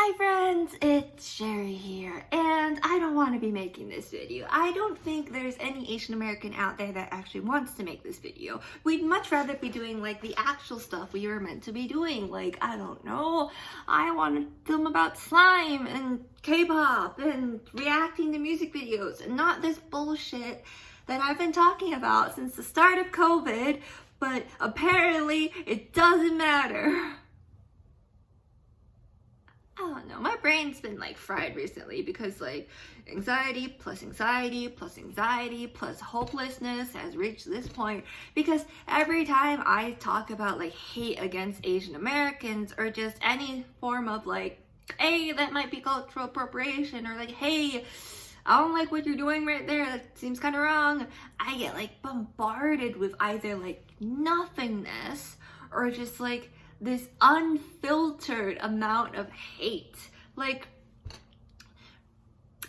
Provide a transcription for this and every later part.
Hi friends, it's Sherry here, and I don't want to be making this video. I don't think there's any Asian American out there that actually wants to make this video. We'd much rather be doing like the actual stuff we were meant to be doing, like, I don't know, I want to film about slime and K-pop and reacting to music videos, and not this bullshit that I've been talking about since the start of COVID, but apparently it doesn't matter. I don't know, my brain's been like fried recently because like anxiety plus anxiety plus anxiety plus hopelessness has reached this point, because every time I talk about like hate against Asian Americans or just any form of like, hey, that might be cultural appropriation, or like, hey, I don't like what you're doing right there, that seems kind of wrong, I get like bombarded with either like nothingness or just like this unfiltered amount of hate. Like,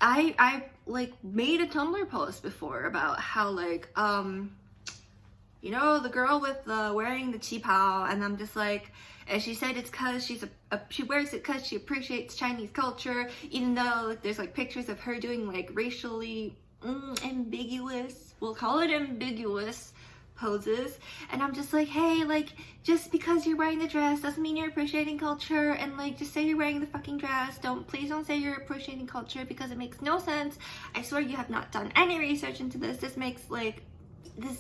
I like made a Tumblr post before about how like, you know, the girl with the wearing the qipao, and I'm just like, and she said it's cause she wears it cause she appreciates Chinese culture, even though like, there's like pictures of her doing like racially ambiguous, we'll call it ambiguous poses, and I'm just like, hey, like, just because you're wearing the dress doesn't mean you're appreciating culture, and like, just say you're wearing the fucking dress, please don't say you're appreciating culture, because it makes no sense. I swear you have not done any research into this. This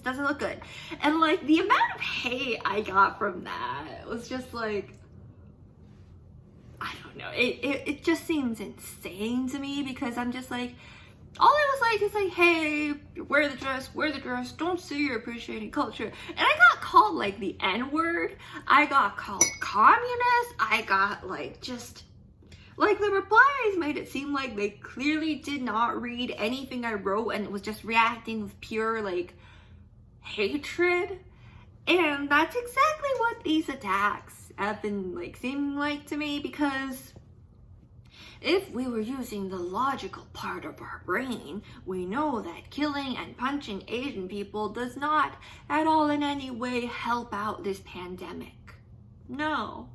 doesn't look good. And like, the amount of hate I got from that was just like, I don't know, it just seems insane to me, because I'm just like, all I was like is like, hey, wear the dress, don't say you're appreciating culture. And I got called like the N-word, I got called communist, I got like, just like, the replies made it seem like they clearly did not read anything I wrote and was just reacting with pure like hatred. And that's exactly what these attacks have been like seeming like to me, because if we were using the logical part of our brain, we know that killing and punching Asian people does not at all in any way help out this pandemic. No,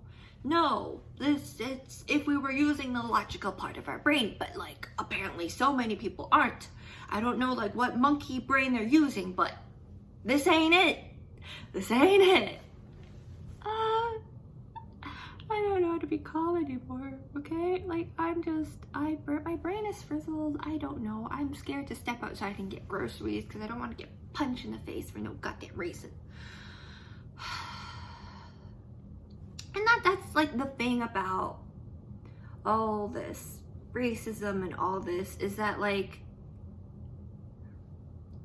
it's if we were using the logical part of our brain, but like, apparently so many people aren't. I don't know like what monkey brain they're using, but this ain't it. I don't know how to be calm anymore, okay? Like, my brain is frizzled. I don't know. I'm scared to step outside and get groceries because I don't want to get punched in the face for no goddamn reason. And that's like the thing about all this racism and all this, is that like,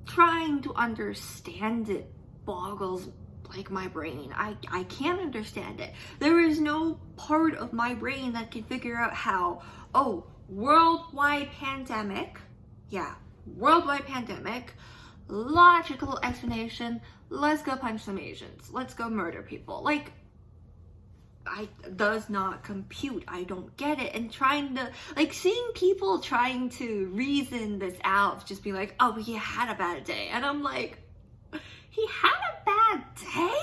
trying to understand it boggles like my brain. I can't understand it. There is no part of my brain that can figure out how, oh, worldwide pandemic, logical explanation, let's go punch some Asians, let's go murder people. Like, does not compute. I don't get it. And trying to, like, seeing people trying to reason this out, just be like, oh, he had a bad day. And I'm like, he had a bad day?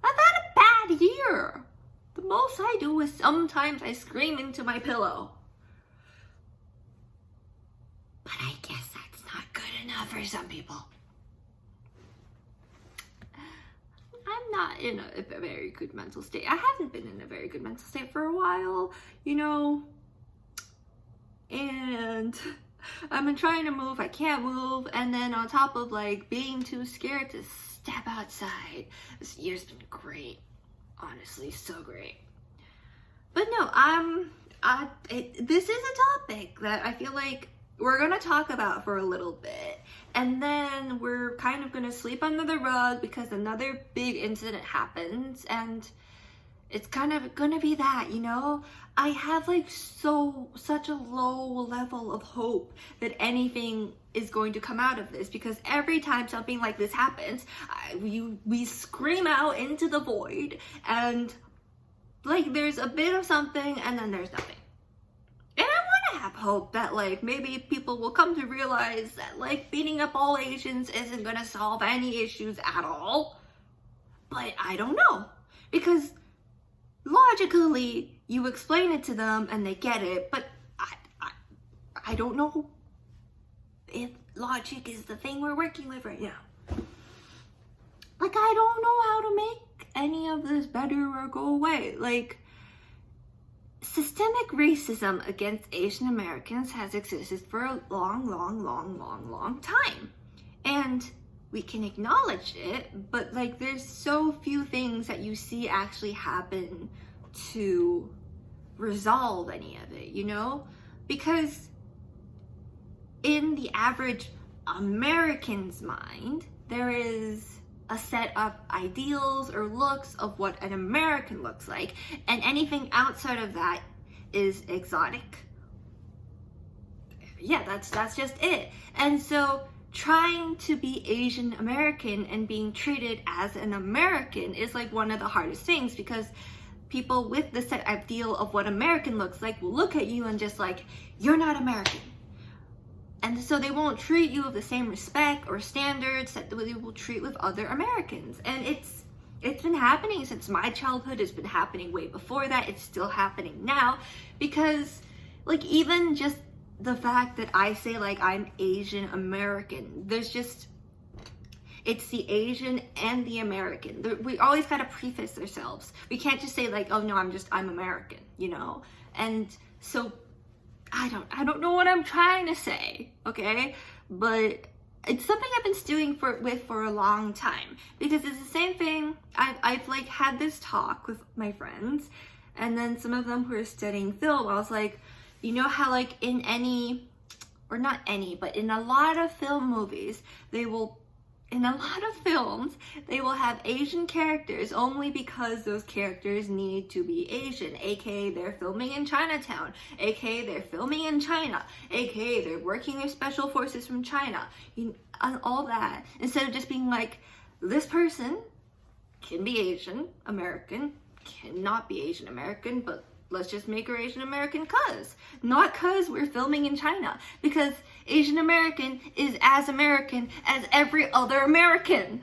I've had a bad year. The most I do is sometimes I scream into my pillow. But I guess that's not good enough for some people. I'm not in a very good mental state. I haven't been in a very good mental state for a while, you know, and I've been trying to move, I can't move, and then on top of like being too scared to step outside, this year's been great, honestly, so great. But no, this is a topic that I feel like we're gonna talk about for a little bit, and then we're kind of gonna sleep under the rug because another big incident happens, and it's kind of gonna be that, you know? I have like such a low level of hope that anything is going to come out of this, because every time something like this happens, we scream out into the void, and like, there's a bit of something and then there's nothing. And I want to have hope that like maybe people will come to realize that like beating up all Asians isn't gonna solve any issues at all. But I don't know, because logically you explain it to them and they get it, but I don't know if logic is the thing we're working with right now. Like, I don't know how to make any of this better or go away. Like, systemic racism against Asian Americans has existed for a long time. And we can acknowledge it, but like, there's so few things that you see actually happen to resolve any of it, you know? Because in the average American's mind, there is a set of ideals or looks of what an American looks like, and anything outside of that is exotic. Yeah, that's just it. And so trying to be Asian American and being treated as an American is like one of the hardest things, because people with the set ideal of what American looks like will look at you and just like, you're not American. And so they won't treat you with the same respect or standards that they will treat with other Americans. And it's been happening since my childhood. It's been happening way before that. It's still happening now, because like, even just the fact that I say like I'm Asian American, there's just, it's the Asian and the American. We always gotta preface ourselves. We can't just say like, oh no, I'm American, you know? And so I don't know what I'm trying to say, okay? But it's something I've been stewing with for a long time, because it's the same thing. I've like had this talk with my friends, and then some of them who are studying film, I was like, you know how like in any, or not any, but in a lot of film movies, in a lot of films, they will have Asian characters only because those characters need to be Asian, aka they're filming in Chinatown, aka they're filming in China, aka they're working with special forces from China, and all that. Instead of just being like, this person can be Asian American, cannot be Asian American, but let's just make her Asian American not cause we're filming in China, because Asian American is as American as every other American.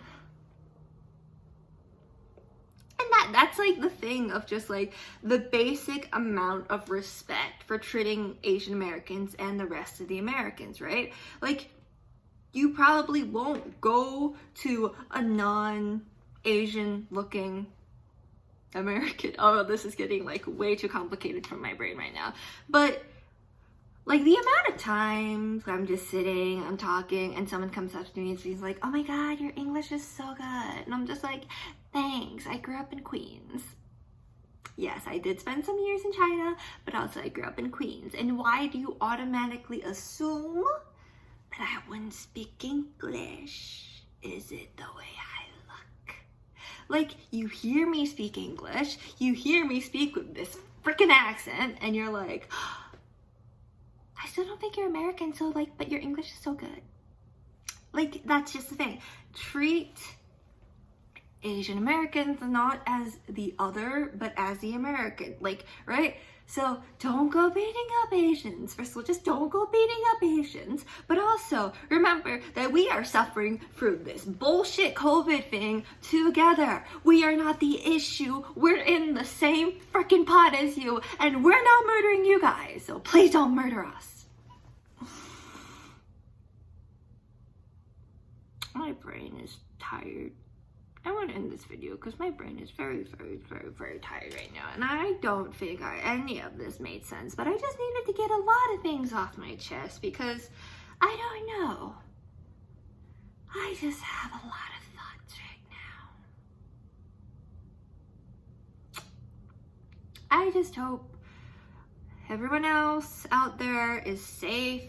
And that's like the thing of just like the basic amount of respect for treating Asian Americans and the rest of the Americans, right? Like, you probably won't go to a non-Asian looking American. Oh, this is getting like way too complicated for my brain right now. But like, the amount of times I'm just sitting, I'm talking, and someone comes up to me and she's like, oh my god, your English is so good. And I'm just like, thanks, I grew up in Queens. Yes, I did spend some years in China, but also I grew up in Queens. And why do you automatically assume that I wouldn't speak English? Is it the way I look? Like, you hear me speak English, you hear me speak with this freaking accent, and you're like, I still don't think you're American, so like, but your English is so good. Like, that's just the thing. Treat Asian Americans not as the other, but as the American, like, right? So don't go beating up Asians. First of all, just don't go beating up Asians. But also, remember that we are suffering through this bullshit COVID thing together. We are not the issue. We're in the same freaking pot as you, and we're not murdering you guys. So please don't murder us. My brain is tired. I want to end this video because my brain is very tired right now, and I don't think any of this made sense, but I just needed to get a lot of things off my chest because I don't know. I just have a lot of thoughts right now. I just hope everyone else out there is safe,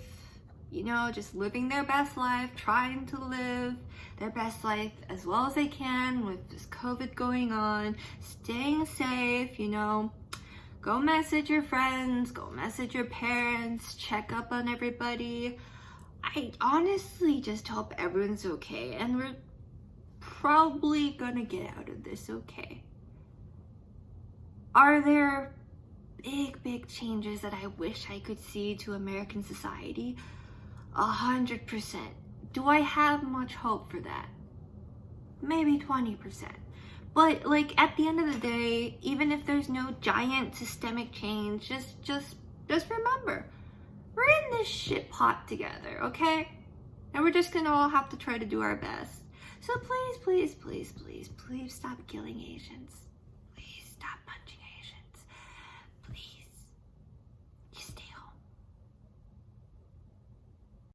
you know, just living their best life, trying to live their best life as well as they can with this COVID going on, staying safe, you know. Go message your friends, go message your parents, check up on everybody. I honestly just hope everyone's okay, and we're probably gonna get out of this okay. Are there big changes that I wish I could see to American society? 100%. Do I have much hope for that? Maybe 20%. But like at the end of the day, even if there's no giant systemic change, just remember, we're in this shit pot together, okay? And we're just gonna all have to try to do our best. So please, please, please, please, please stop killing Asians.